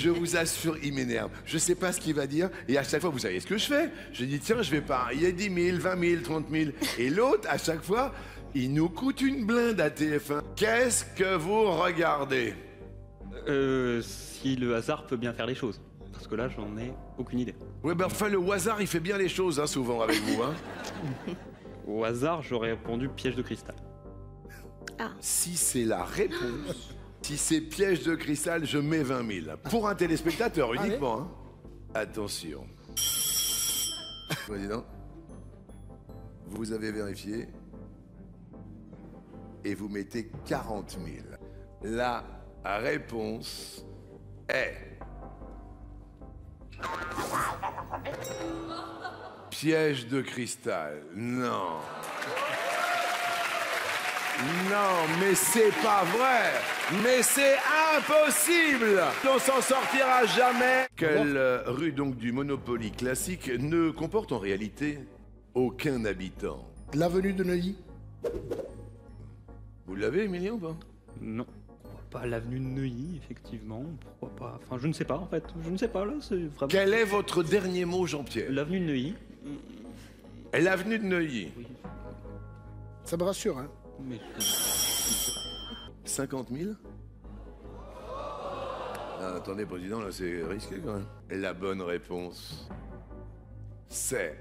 je vous assure, il m'énerve. Je sais pas ce qu'il va dire. Et à chaque fois, vous savez ce que je fais? Je dis, tiens, je vais parier 10 000, 20 000, 30 000. Et l'autre, à chaque fois, il nous coûte une blinde à TF1. Qu'est-ce que vous regardez? Si le hasard peut bien faire les choses. Parce que là, j'en ai aucune idée. Ouais, ben enfin, le hasard, il fait bien les choses, hein, souvent, avec vous, hein. Au hasard, j'aurais répondu piège de cristal. Si c'est la réponse, si c'est piège de cristal, je mets 20 000. Pour un téléspectateur uniquement, hein. Attention. Président, vous avez vérifié et vous mettez 40 000. La réponse est... Piège de cristal. Non. Non, mais c'est pas vrai. Mais c'est impossible. On s'en sortira jamais. Quelle rue donc du Monopoly classique ne comporte en réalité aucun habitant? L'avenue de Neuilly. Vous l'avez, Emilien, ou pas? Non. Pas l'avenue de Neuilly, effectivement. Pourquoi pas? Enfin, je ne sais pas, en fait. Je ne sais pas, là, c'est vraiment... Quel est votre dernier mot, Jean-Pierre? L'avenue de Neuilly. L'avenue de Neuilly. Oui. Ça me rassure, hein. Mais... 50 000? Ah, attendez, président, là, c'est risqué, quand même. Et la bonne réponse, c'est...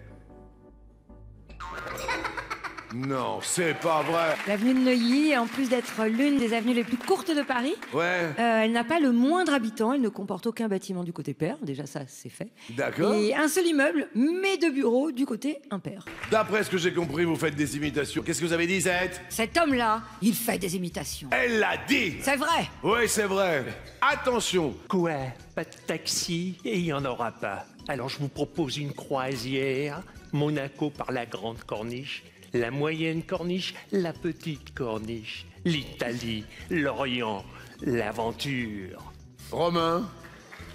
Non, c'est pas vrai. L'avenue de Neuilly, en plus d'être l'une des avenues les plus courtes de Paris, Ouais, elle n'a pas le moindre habitant, elle ne comporte aucun bâtiment du côté pair, déjà ça c'est fait. d'accord. Et un seul immeuble, mais deux bureaux du côté impair. D'après ce que j'ai compris, vous faites des imitations. Qu'est-ce que vous avez dit, Zette? Cet homme-là, il fait des imitations. Elle l'a dit. C'est vrai. Oui, c'est vrai. Attention. Quoi? Pas de taxi? Et il n'y en aura pas. Alors je vous propose une croisière. Monaco par la Grande Corniche, la Moyenne Corniche, la Petite Corniche, l'Italie, l'Orient, l'aventure. Romain.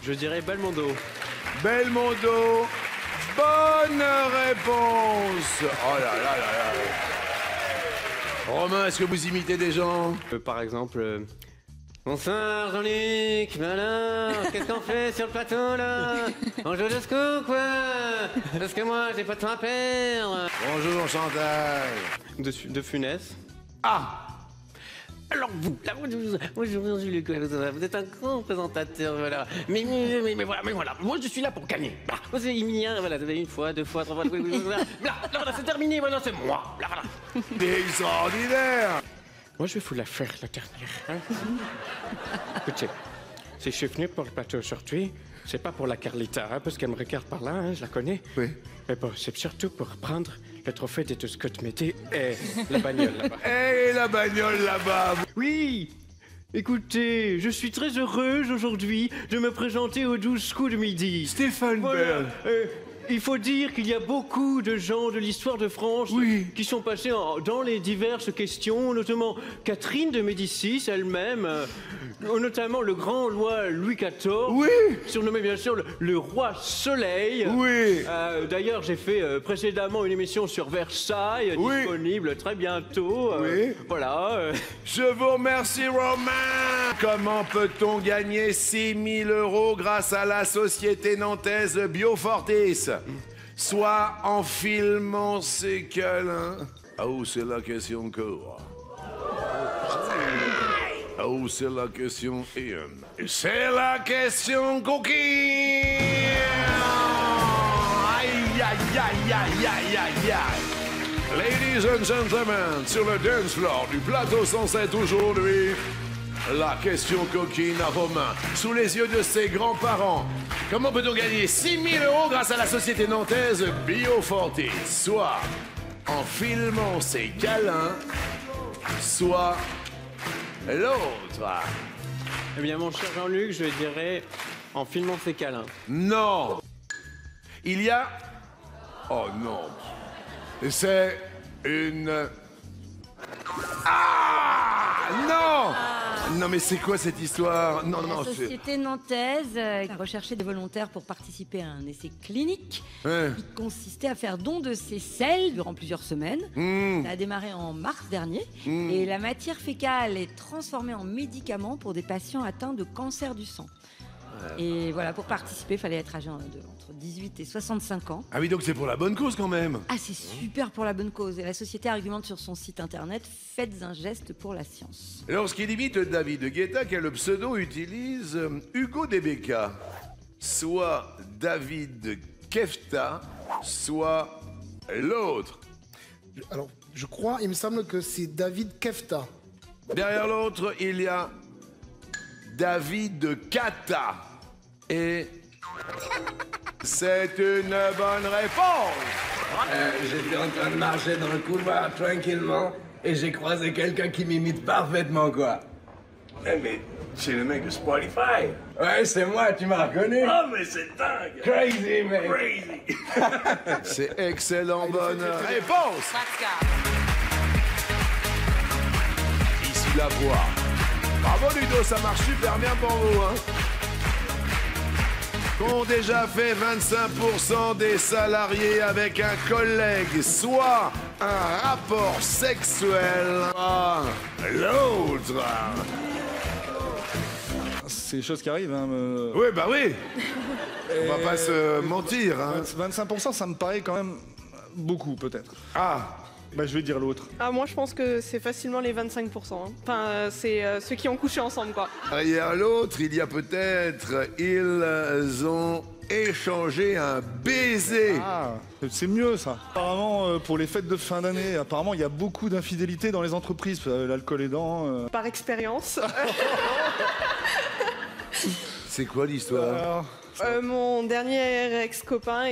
Je dirais Belmondo. Belmondo. Bonne réponse. Oh là là là là. Romain, est-ce que vous imitez des gens? Par exemple... Bonsoir Jean-Luc, voilà, qu'est-ce qu'on fait sur le plateau là? On joue de scoop quoi? Parce que moi j'ai pas de temps à perdre. Bonjour, Chantal. De Funès. Ah. Alors vous, là, bonjour Jules, vous êtes un grand présentateur, voilà. Mais voilà, moi je suis là pour gagner. Voilà, vous avez Emilien, voilà, vous avez une fois, deux fois, trois fois, voilà, c'est terminé, voilà, c'est moi, là, voilà. Extraordinaire. Moi, je vais vous la faire, la dernière. Hein? Écoutez, si je suis venu pour le plateau aujourd'hui, c'est pas pour la Carlita, hein, parce qu'elle me regarde par là, hein, je la connais. Oui. Mais bon, c'est surtout pour prendre le trophée des 12 Scott Mété et la bagnole là-bas. Et la bagnole là-bas. Oui! Écoutez, je suis très heureuse aujourd'hui de me présenter aux 12 coups de midi. Stéphane Bern. Il faut dire qu'il y a beaucoup de gens de l'histoire de France qui sont passés dans les diverses questions, notamment Catherine de Médicis elle-même, notamment le grand roi Louis XIV, surnommé bien sûr le roi Soleil. Oui. D'ailleurs, j'ai fait précédemment une émission sur Versailles, disponible très bientôt. Voilà. Je vous remercie, Romain. Comment peut-on gagner 6 000 € grâce à la société nantaise Biofortis? Soit en filmant ses câlins. Oh, c'est la question court. Oh, c'est la question Ian. C'est la question cookie. Aïe, aïe, aïe, aïe, aïe, aïe, aïe. Ladies and gentlemen, sur le dance floor du plateau 107 aujourd'hui, la question coquine à Romain, sous les yeux de ses grands-parents. Comment peut-on gagner 6 000 € grâce à la société nantaise Biofortis? Soit en filmant ses câlins, soit l'autre. Eh bien, mon cher Jean-Luc, je dirais en filmant ses câlins. Non. Il y a... Oh non. C'est une... Ah non. Non, mais c'est quoi cette histoire? Non, La non, c'est... société nantaise a recherché des volontaires pour participer à un essai clinique qui consistait à faire don de ses selles durant plusieurs semaines. Ça a démarré en mars dernier et la matière fécale est transformée en médicament pour des patients atteints de cancer du sang. Et voilà, pour participer, il fallait être âgé entre 18 et 65 ans. Ah oui, donc c'est pour la bonne cause quand même. Ah, c'est super pour la bonne cause. Et la société argumente sur son site internet « Faites un geste pour la science ». Lorsqu'il imite David Guetta, quel pseudo utilise Hugo Debecca? Soit David Kefta, soit l'autre. Alors, je crois, il me semble que c'est David Kefta. Derrière l'autre, il y a David Kata. Et c'est une bonne réponse. J'étais en train de marcher dans le couloir tranquillement et j'ai croisé quelqu'un qui m'imite parfaitement, quoi. Mais c'est le mec de Spotify. Ouais, c'est moi, tu m'as reconnu. Oh, mais c'est dingue. Crazy, mec. Crazy. C'est excellent, bonne réponse. Ici la voix. Bravo Ludo, ça marche super bien pour vous, hein. Qu'ont déjà fait 25% des salariés avec un collègue, soit un rapport sexuel, soit l'autre. C'est des choses qui arrivent. Hein, Oui, bah oui. On va pas se mentir. Hein. 25%, ça me paraît quand même beaucoup, peut-être. Ah, Bah, je vais dire l'autre. Ah, moi je pense que c'est facilement les 25%. Hein. Enfin, c'est ceux qui ont couché ensemble, quoi. derrière l'autre, il y a peut-être, ils ont échangé un baiser. Ah, c'est mieux ça. Apparemment, pour les fêtes de fin d'année, apparemment, il y a beaucoup d'infidélité dans les entreprises, l'alcool aidant. Par expérience. C'est quoi l'histoire? Mon dernier ex-copain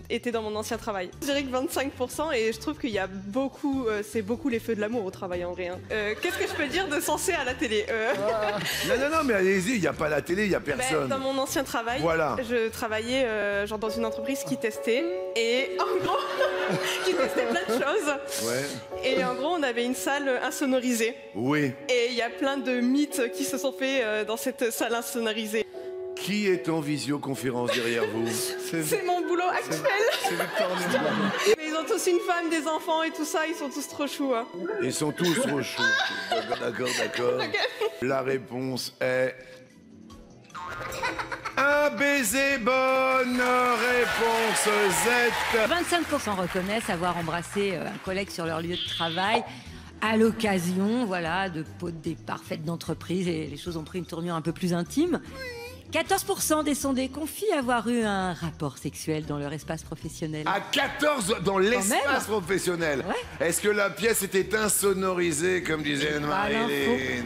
était dans mon ancien travail. Je dirais que 25% et je trouve qu'il y a beaucoup, c'est beaucoup les feux de l'amour au travail en vrai. Hein. Qu'est-ce que je peux dire de sensé à la télé Non, mais allez-y, il n'y a pas la télé, il n'y a personne. Dans mon ancien travail, Voilà. je travaillais genre dans une entreprise qui testait et en gros, qui testait plein de choses. Ouais. Et en gros, on avait une salle insonorisée. Oui. Et il y a plein de mythes qui se sont faits dans cette salle insonorisée. Qui est en visioconférence derrière vous? C'est mon boulot actuel. C'est Victor Newman. Mais ils ont tous une femme, des enfants et tout ça, ils sont tous trop choux. Hein. Ils sont tous trop chauds. D'accord. La réponse est... un baiser, bonne réponse Z. 25% reconnaissent avoir embrassé un collègue sur leur lieu de travail à l'occasion, voilà, de pots de départ, fête d'entreprise, et les choses ont pris une tournure un peu plus intime. 14% des sondés confient avoir eu un rapport sexuel dans leur espace professionnel. À 14 dans l'espace professionnel. Ouais. Est-ce que la pièce était insonorisée, comme disait Pas Marilyn?